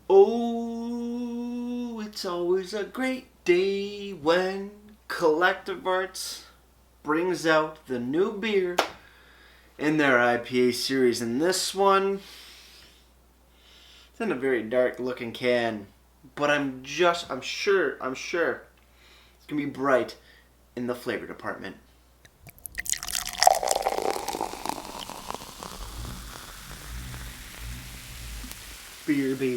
Oh, it's always a great day when Collective Arts brings out the new beer in their IPA series. And this one, it's in a very dark looking can, but I'm sure it's gonna be bright in the flavor department. Beer.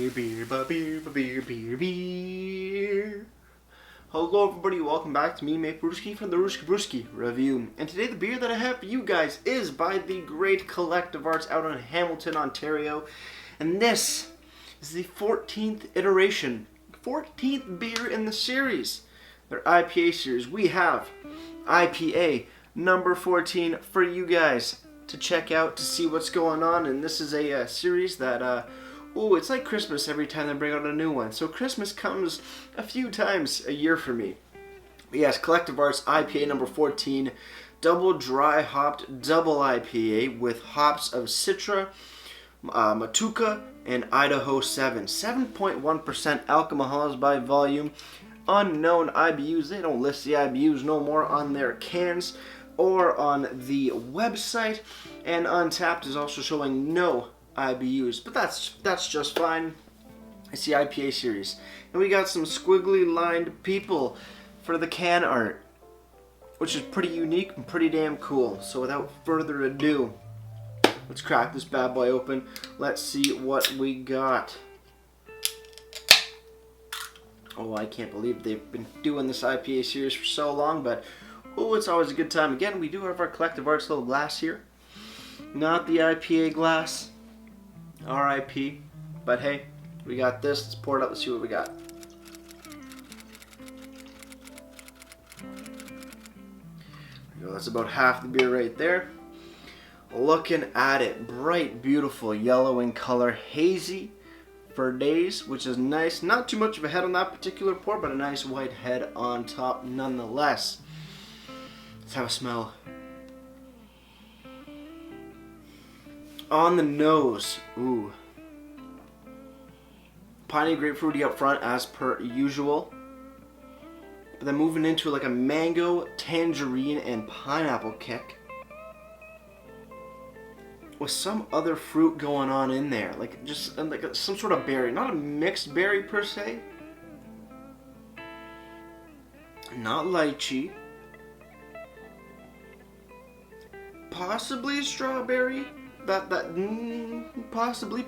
Hello everybody, welcome back to me, Mate Brewski from the Brewski Review. And today the beer that I have for you guys is by the great Collective Arts out in Hamilton, Ontario. And this is the 14th iteration, 14th beer in the series. Their IPA series. We have IPA number 14 for you guys to check out to see what's going on. And this is a series that it's like Christmas every time they bring out a new one. So Christmas comes a few times a year for me. But yes, Collective Arts IPA number 14, double dry hopped double IPA with hops of Citra, Matuka, and Idaho 7. 7.1% alcohol by volume. Unknown IBUs. They don't list the IBUs no more on their cans or on the website. And Untapped is also showing no IBUs, but that's just fine. It's the IPA series. And we got some squiggly lined people for the can art, which is pretty unique and pretty damn cool. So without further ado, let's crack this bad boy open. Let's see what we got. Oh, I can't believe they've been doing this IPA series for so long, but it's always a good time. Again, we do have our Collective Arts little glass here. Not the IPA glass. RIP. But hey, we got this. Let's pour it up. Let's see what we got. There we go. That's about half the beer right there. Looking at it, bright, beautiful yellow in color, hazy for days, which is nice. Not too much of a head on that particular pour, but a nice white head on top nonetheless. Let's have a smell. On the nose, piney grapefruity up front as per usual. But then moving into like a mango, tangerine, and pineapple kick. With some other fruit going on in there, like just like some sort of berry, not a mixed berry per se. Not lychee. Possibly a strawberry. Possibly.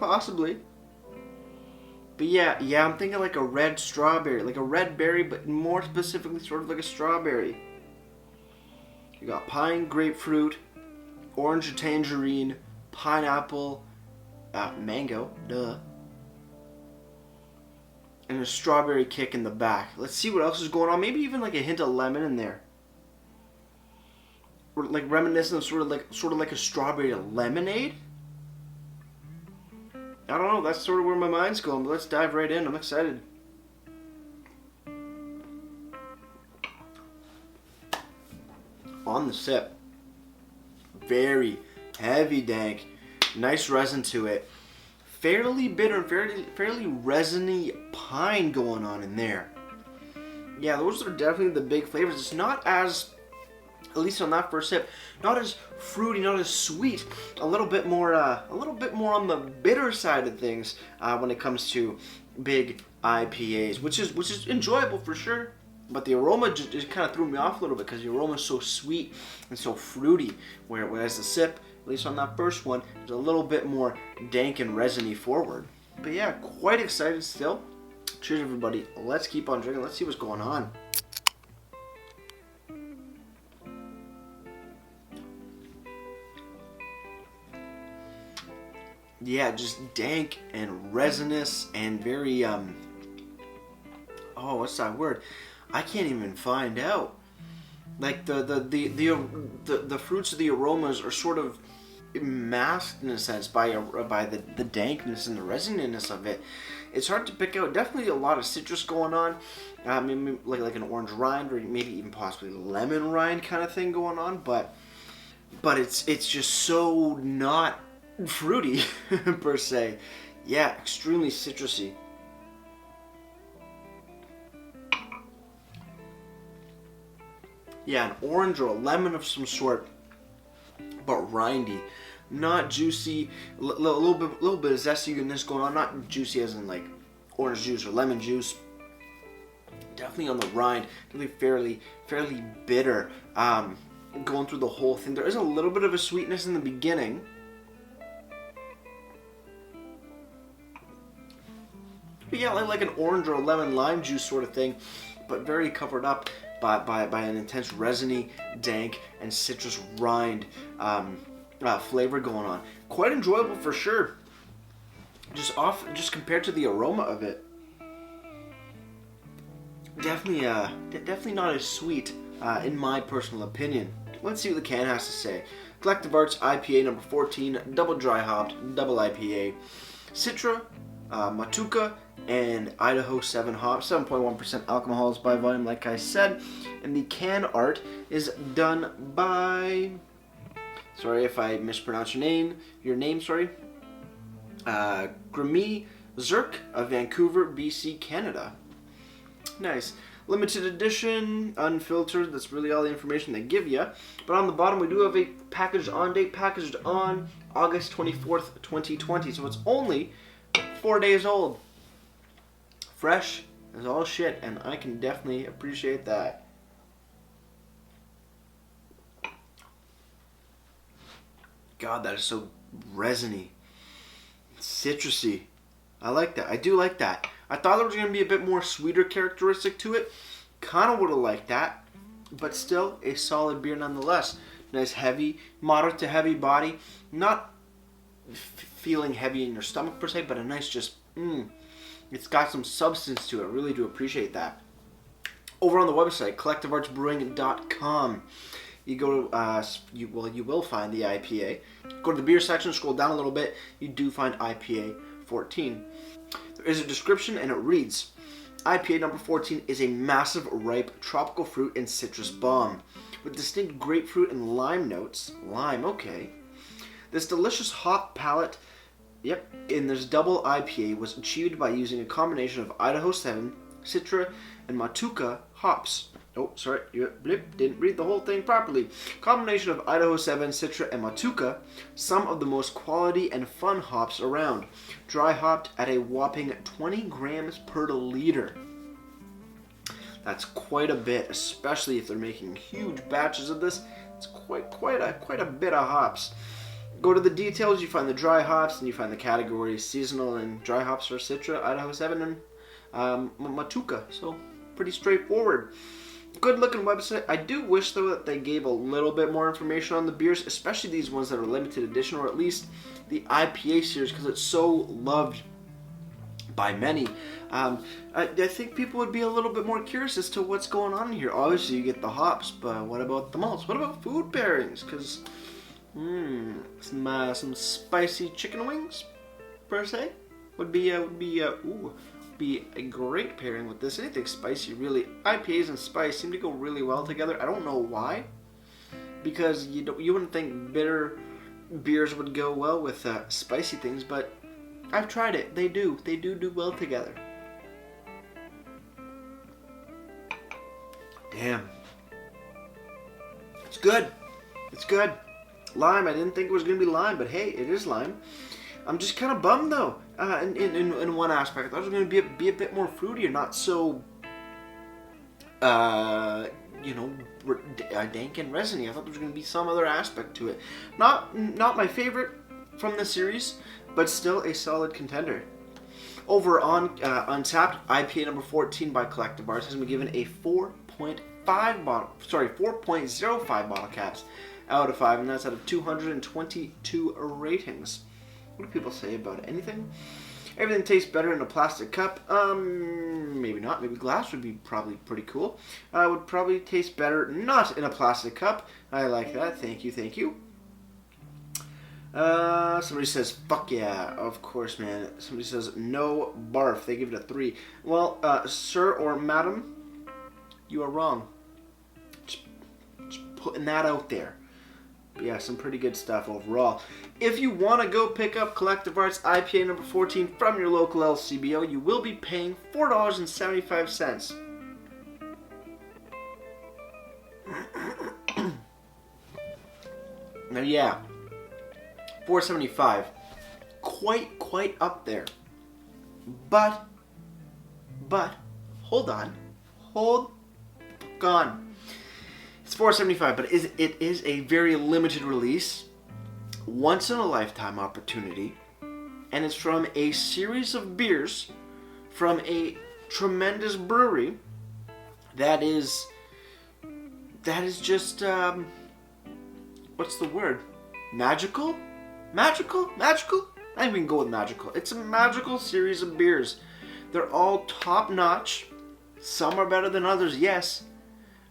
But yeah, I'm thinking like a red strawberry, like a red berry, but more specifically sort of like a strawberry. You got pine, grapefruit, orange or tangerine, pineapple, mango, duh. And a strawberry kick in the back. Let's see what else is going on. Maybe even like a hint of lemon in there. Or like reminiscent of sort of like a strawberry lemonade. I don't know. That's sort of where my mind's going. But let's dive right in. I'm excited. On the sip, very heavy dank, nice resin to it. Fairly bitter, fairly resiny pine going on in there. Yeah, those are definitely the big flavors. It's not as, at least on that first sip, not as fruity, not as sweet. A little bit more on the bitter side of things when it comes to big IPAs, which is enjoyable for sure. But the aroma just kind of threw me off a little bit because the aroma is so sweet and so fruity. Whereas the sip, at least on that first one, is a little bit more dank and resiny forward. But yeah, quite excited still. Cheers, everybody. Let's keep on drinking. Let's see what's going on. Yeah, just dank and resinous and very what's that word? I can't even find out. Like the fruits of the aromas are sort of masked in a sense by the dankness and the resininess of it. It's hard to pick out. Definitely a lot of citrus going on. Maybe like an orange rind or maybe even possibly lemon rind kind of thing going on. But it's just so not fruity per se. Yeah, extremely citrusy. Yeah, an orange or a lemon of some sort, but rindy, not juicy. Little bit of zestiness going on. Not juicy as in like orange juice or lemon juice. Definitely on the rind. Definitely fairly bitter. Going through the whole thing. There is a little bit of a sweetness in the beginning. But yeah, like an orange or a lemon lime juice sort of thing, but very covered up by an intense resiny, dank, and citrus rind flavor going on. Quite enjoyable for sure. Just compared to the aroma of it, definitely not as sweet in my personal opinion. Let's see what the can has to say. Collective Arts IPA number 14, double dry hopped, double IPA, Citra, Matuka, and Idaho 7 hops, 7.1% alcohols by volume, like I said. And the can art is done by, sorry if I mispronounce your name, sorry, Grammy Zirk of Vancouver, BC, Canada. Nice. Limited edition, unfiltered, that's really all the information they give you. But on the bottom we do have a packaged on August 24th, 2020. So it's only 4 days old. Fresh as all shit, and I can definitely appreciate that. God, that is so resiny, citrusy. I like that. I do like that. I thought there was going to be a bit more sweeter characteristic to it. Kind of would have liked that, but still a solid beer nonetheless. Nice heavy, moderate to heavy body. Not feeling heavy in your stomach per se, but a nice just, it's got some substance to it. I really do appreciate that. Over on the website, collectiveartsbrewing.com, you go to, you will find the IPA. Go to the beer section, scroll down a little bit, you do find IPA 14. There is a description and it reads, IPA number 14 is a massive, ripe, tropical fruit and citrus bomb with distinct grapefruit and lime notes. Lime, okay. This delicious hop palate, in this double IPA was achieved by using a combination of Idaho 7, Citra, and Matuka hops. Oh, sorry, didn't read the whole thing properly. Combination of Idaho 7, Citra, and Matuka, some of the most quality and fun hops around. Dry hopped at a whopping 20 grams per liter. That's quite a bit, especially if they're making huge batches of this. It's quite a bit of hops. Go to the details, you find the dry hops, and you find the categories. Seasonal and dry hops are Citra, Idaho 7, and Matuka. So, pretty straightforward. Good looking website. I do wish though that they gave a little bit more information on the beers, especially these ones that are limited edition, or at least the IPA series, because it's so loved by many. I think people would be a little bit more curious as to what's going on here. Obviously you get the hops, but what about the malts? What about food pairings? Because some spicy chicken wings per se would be a great pairing with this. Anything spicy, really. IPAs and spice seem to go really well together. I don't know why, because you wouldn't think bitter beers would go well with spicy things, but I've tried it. They do well together. Damn, it's good. It's good. Lime. I didn't think it was gonna be lime, but hey, it is lime. I'm just kind of bummed though. In one aspect, I thought it was going to be a bit more fruity, or not so, dank and resiny. I thought there was going to be some other aspect to it. Not my favorite from the series, but still a solid contender. Over on Untappd, IPA number 14 by Collective Arts has been given a 4.05 bottle caps out of 5, and that's out of 222 ratings. What do people say about it? Anything? Everything tastes better in a plastic cup. Maybe not. Maybe glass would be probably pretty cool. Would probably taste better not in a plastic cup. I like that. Thank you. Somebody says, fuck yeah. Of course, man. Somebody says, no barf. They give it a 3. Well, sir or madam, you are wrong. Just putting that out there. But yeah, some pretty good stuff overall. If you want to go pick up Collective Arts IPA number 14 from your local LCBO, you will be paying $4.75. Now, yeah, 475, quite up there. But, hold on. It's 475, but it is a very limited release, once in a lifetime opportunity, and it's from a series of beers from a tremendous brewery that is just what's the word? Magical? I think we can go with magical. It's a magical series of beers. They're all top notch. Some are better than others, yes,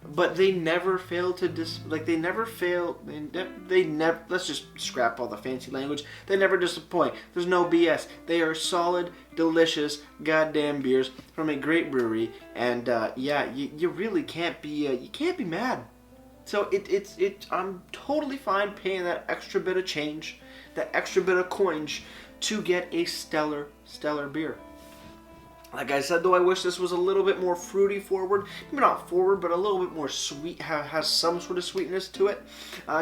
but they never fail to they never let's just scrap all the fancy language. They never disappoint. There's no BS. They are solid, delicious, goddamn beers from a great brewery, and you really can't be mad. So I'm totally fine paying that extra bit of change, that extra bit of coinage to get a stellar beer. Like I said, though, I wish this was a little bit more fruity forward. Maybe not forward, but a little bit more sweet, has some sort of sweetness to it.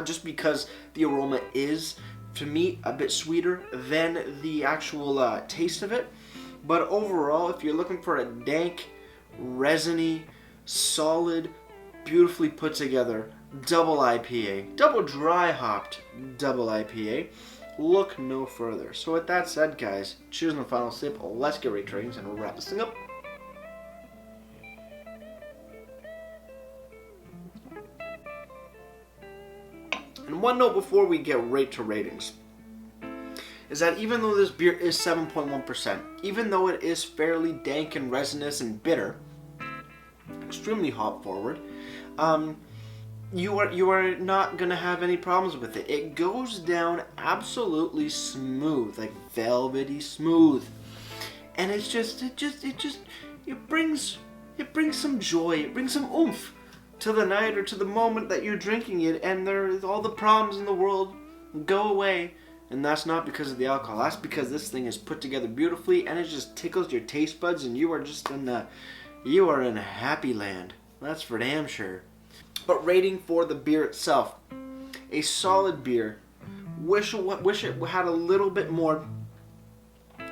Just because the aroma is, to me, a bit sweeter than the actual taste of it. But overall, if you're looking for a dank, resiny, solid, beautifully put together double IPA, double dry hopped double IPA, look no further. So with that said, guys, cheers on the final sip. Let's get rate ratings and we'll wrap this thing up. And one note before we get right to ratings is that even though this beer is 7.1%, even though it is fairly dank and resinous and bitter, extremely hop forward, you are not gonna have any problems with it. It goes down absolutely smooth, like velvety smooth, and it brings some joy, it brings some oomph to the night or to the moment that you're drinking it, and all the problems in the world go away. And that's not because of the alcohol. That's because this thing is put together beautifully, and it just tickles your taste buds, and you are just in a happy land. That's for damn sure. But rating for the beer itself, a solid beer. Wish it had a little bit more,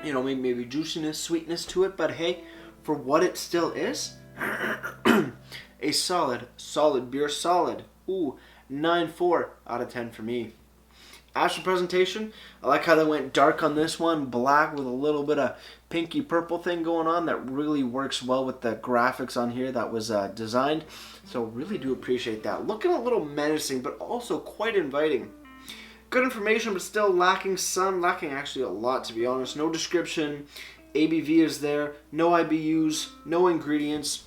maybe juiciness, sweetness to it. But hey, for what it still is, a solid beer. Solid. 9.4 out of 10 for me. As for presentation, I like how they went dark on this one, black with a little bit of pinky purple thing going on. That really works well with the graphics on here that was designed. So really do appreciate that. Looking a little menacing, but also quite inviting. Good information, but still lacking actually a lot, to be honest. No description, ABV is there, no IBUs, no ingredients,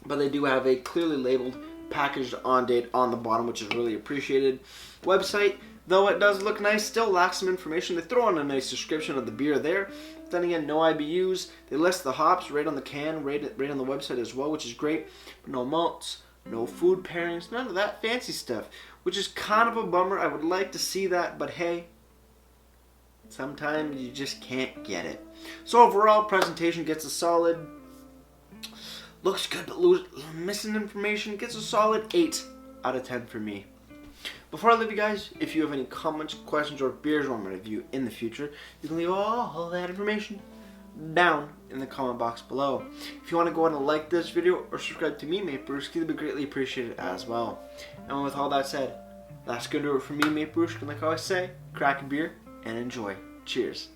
but they do have a clearly labeled packaged on date on the bottom, which is really appreciated. Website, though it does look nice, still lacks some information. They throw in a nice description of the beer there. Then again, no IBUs. They list the hops right on the can, right on the website as well, which is great. But no malts, no food pairings, none of that fancy stuff, which is kind of a bummer. I would like to see that, but hey, sometimes you just can't get it. So overall, presentation gets a solid, looks good, but missing information, gets a solid 8 out of 10 for me. Before I leave you guys, if you have any comments, questions, or beers you want me to review in the future, you can leave all that information down in the comment box below. If you want to go on and like this video or subscribe to me, Mate Brewski, it'd be greatly appreciated as well. And with all that said, that's going to do it for me, Mate Brewski. And like I always say, crack a beer and enjoy. Cheers.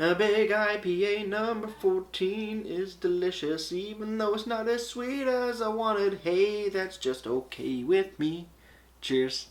A big IPA number 14 is delicious, even though it's not as sweet as I wanted. Hey, that's just okay with me. Cheers.